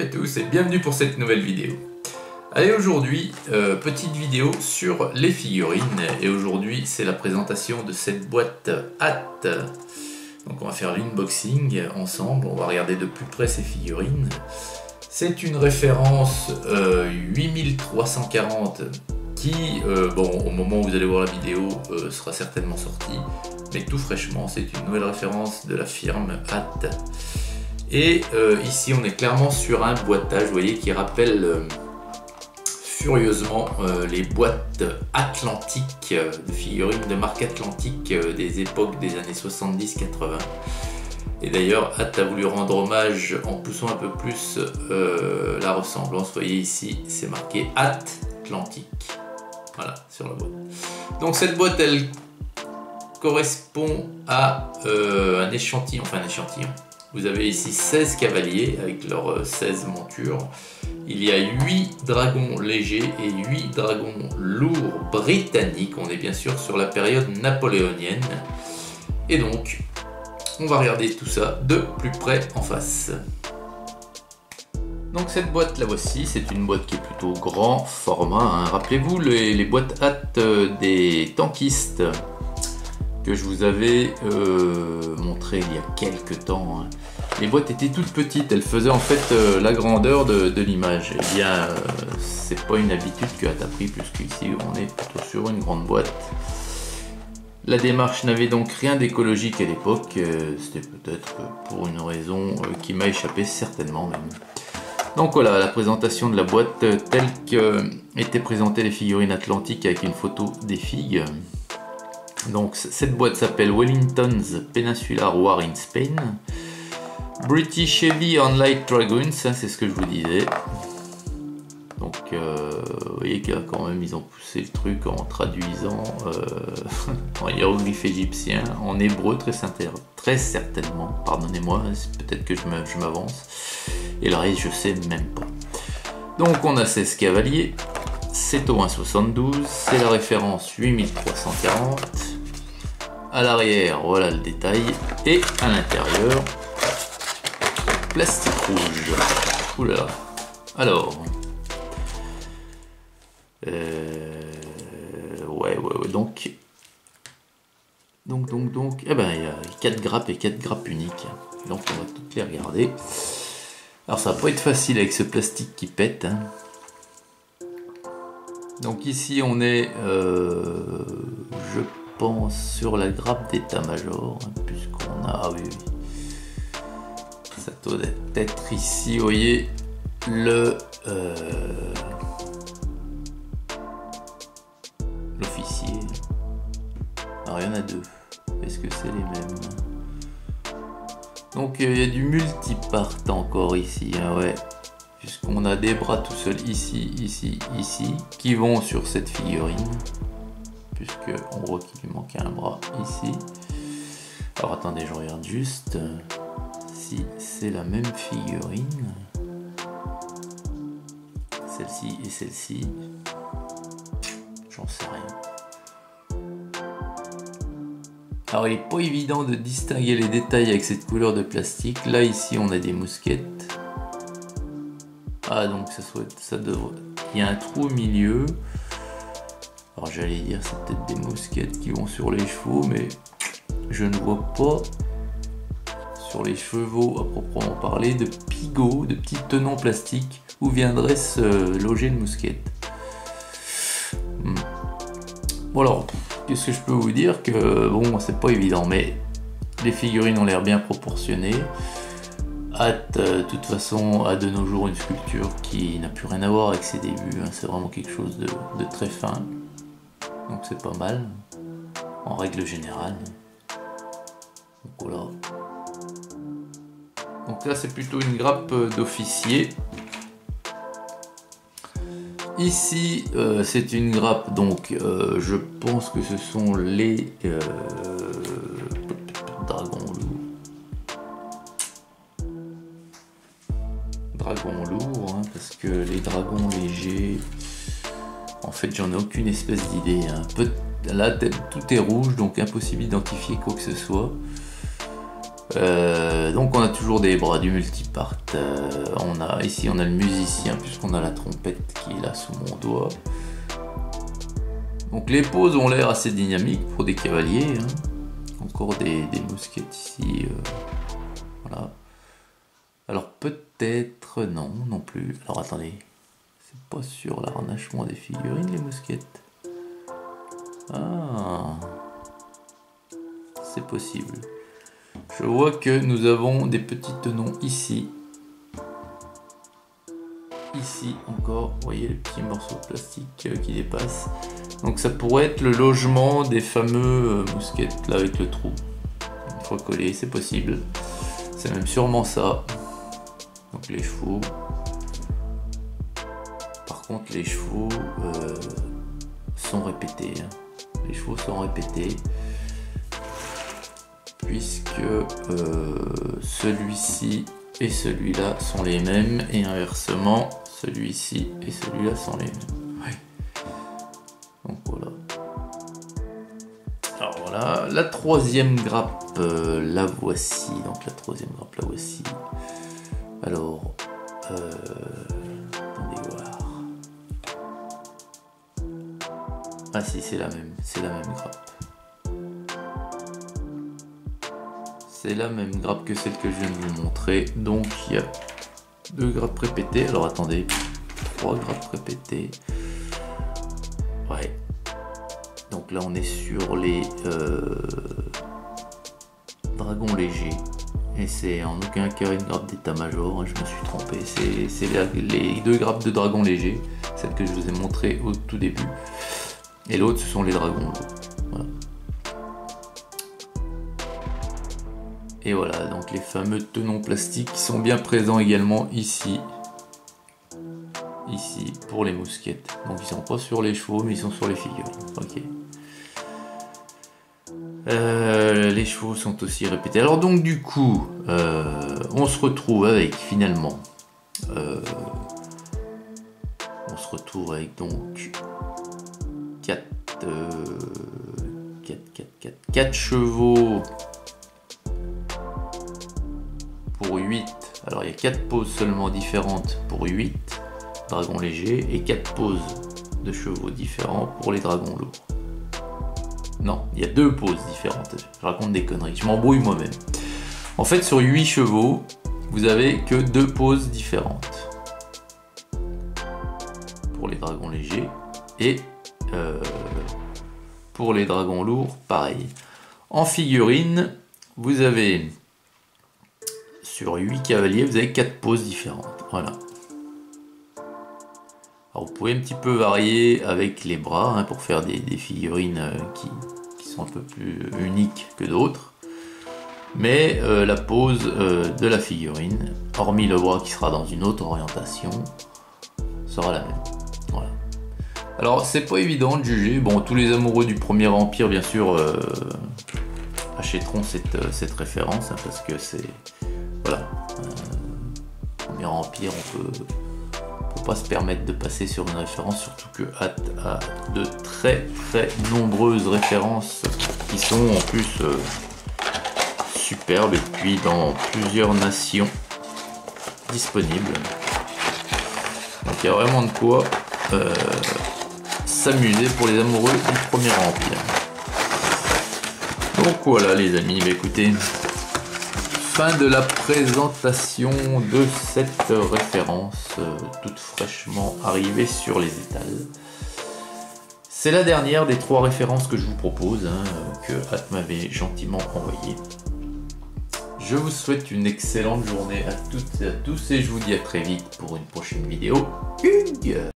à tous et bienvenue pour cette nouvelle vidéo. Allez, aujourd'hui, petite vidéo sur les figurines. Et aujourd'hui, c'est la présentation de cette boîte Hâte. Donc on va faire l'unboxing ensemble, on va regarder de plus près ces figurines. C'est une référence 8340 qui, bon, au moment où vous allez voir la vidéo, sera certainement sortie. Mais tout fraîchement, c'est une nouvelle référence de la firme Hâte. Et ici, on est clairement sur un boîtage, vous voyez, qui rappelle furieusement les boîtes Atlantique, de figurines de marque Atlantique des époques des années 70-80. Et d'ailleurs, Hâte a voulu rendre hommage en poussant un peu plus la ressemblance. Vous voyez ici, c'est marqué Atlantique. Voilà, sur la boîte. Donc cette boîte, elle correspond à un échantillon, enfin un échantillon. Vous avez ici 16 cavaliers avec leurs 16 montures. Il y a 8 dragons légers et 8 dragons lourds britanniques. On est bien sûr sur la période napoléonienne. Et donc, on va regarder tout ça de plus près en face. Donc cette boîte la voici, c'est une boîte qui est plutôt grand format. Hein. Rappelez-vous les boîtes Hâte des tankistes que je vous avais montré il y a quelques temps. Hein. Les boîtes étaient toutes petites, elles faisaient en fait la grandeur de l'image. Et bien, c'est pas une habitude que Hâte a pris, puisqu'ici on est plutôt sur une grande boîte. La démarche n'avait donc rien d'écologique à l'époque, c'était peut-être pour une raison qui m'a échappé certainement même. Donc voilà, la présentation de la boîte telle qu'étaient présentées les figurines Atlantique avec une photo des figues. Donc cette boîte s'appelle Wellington's Peninsular War in Spain. British Heavy on Light Dragoons, c'est ce que je vous disais. Donc vous voyez que quand même ils ont poussé le truc en traduisant en hiéroglyphe égyptien, en hébreu très certainement, pardonnez-moi, peut-être que je m'avance. Et le reste je sais même pas. Donc on a 16 cavaliers, c'est au 1,72, c'est la référence 8340. À l'arrière, voilà le détail. Et à l'intérieur, plastique rouge. Oula. Alors. Ouais. Donc. Eh ben, il y a 4 grappes et 4 grappes uniques. Donc on va toutes les regarder. Alors ça va pas être facile avec ce plastique qui pète. Hein. Donc ici on est, je pense, sur la grappe d'état-major, hein, puisqu'on a, ah oui, ça doit être ici, vous voyez, l'officier. Alors il y en a deux, est-ce que c'est les mêmes? Donc il y a du multipart encore ici, hein, ouais. Puisqu'on a des bras tout seuls ici, qui vont sur cette figurine. Puisqu'on voit qu'il lui manque un bras ici. Alors attendez, je regarde juste si c'est la même figurine. Celle-ci et celle-ci. J'en sais rien. Alors il n'est pas évident de distinguer les détails avec cette couleur de plastique. Là ici on a des mousquettes. Ah donc ça devrait... Il y a un trou au milieu. Alors j'allais dire c'est peut-être des mousquettes qui vont sur les chevaux, mais je ne vois pas sur les chevaux à proprement parler de pigots, de petits tenons plastiques où viendrait se loger une mousquette. Bon alors, qu'est-ce que je peux vous dire que bon, c'est pas évident, mais les figurines ont l'air bien proportionnées. Hâte, de toute façon, a de nos jours une sculpture qui n'a plus rien à voir avec ses débuts. Hein. C'est vraiment quelque chose de très fin. Donc c'est pas mal, en règle générale. Donc voilà. Donc là c'est plutôt une grappe d'officier. Ici c'est une grappe, donc je pense que ce sont les dragons lourds, hein, parce que les dragons légers, en fait j'en ai aucune espèce d'idée. Hein. Là tout est rouge, donc impossible d'identifier quoi que ce soit. Donc on a toujours des bras du multipart. Ici on a le musicien puisqu'on a la trompette qui est là sous mon doigt. Donc les poses ont l'air assez dynamiques pour des cavaliers. Hein. Encore des mousquettes ici. Voilà. Alors peut-être non plus. Alors attendez. C'est pas sur l'arnachement des figurines les mousquettes. Ah. C'est possible. Je vois que nous avons des petits tenons ici. Ici encore, vous voyez les petits morceaux de plastique qui dépassent. Donc ça pourrait être le logement des fameux mousquettes là avec le trou. Une fois collé, c'est possible. C'est même sûrement ça. Donc les chevaux. Par contre les chevaux sont répétés. Hein. Les chevaux sont répétés. Puisque celui-ci et celui-là sont les mêmes et inversement celui-ci et celui-là sont les mêmes. Ouais. Donc voilà. Alors voilà, la troisième grappe, la voici. Donc la troisième grappe, la voici. Alors, attendez voir. Ah si, c'est la même grappe. C'est la même grappe que celle que je viens de vous montrer. Donc il y a 2 grappes répétées. Alors attendez, 3 grappes répétées. Ouais. Donc là on est sur les dragons légers. Et c'est en aucun cas une grappe d'état-major. Hein, je me suis trompé. C'est les 2 grappes de dragons légers. Celle que je vous ai montrée au tout début. Et l'autre ce sont les dragons lourds. Voilà. Et voilà, donc les fameux tenons plastiques qui sont bien présents également ici. Ici, pour les mousquettes. Donc ils sont pas sur les chevaux, mais ils sont sur les figurines. Ok. Les chevaux sont aussi répétés. Alors donc du coup, on se retrouve avec finalement... on se retrouve avec donc 4 chevaux... pour 8, alors il y a 4 poses seulement différentes pour 8 dragons légers et 4 poses de chevaux différents pour les dragons lourds. Non, il y a 2 poses différentes, je raconte des conneries, je m'embrouille moi-même. En fait sur 8 chevaux, vous avez que 2 poses différentes pour les dragons légers et pour les dragons lourds, pareil. En figurine, vous avez... Sur 8 cavaliers, vous avez 4 poses différentes. Voilà. Alors, vous pouvez un petit peu varier avec les bras hein, pour faire des figurines qui sont un peu plus uniques que d'autres. Mais la pose de la figurine, hormis le bras qui sera dans une autre orientation, sera la même. Voilà. Alors, c'est pas évident de juger. Bon, tous les amoureux du Premier Empire, bien sûr, achèteront cette référence hein, parce que c'est... Voilà, Premier Empire, on peut pas se permettre de passer sur une référence, surtout que Hâte a de très nombreuses références qui sont en plus superbes et puis dans plusieurs nations disponibles. Donc il y a vraiment de quoi s'amuser pour les amoureux du Premier Empire. Donc voilà les amis, bah, écoutez... Fin de la présentation de cette référence toute fraîchement arrivée sur les étals. C'est la dernière des 3 références que je vous propose, hein, que Hâte m'avait gentiment envoyé. Je vous souhaite une excellente journée à toutes et à tous et je vous dis à très vite pour une prochaine vidéo. Hugues!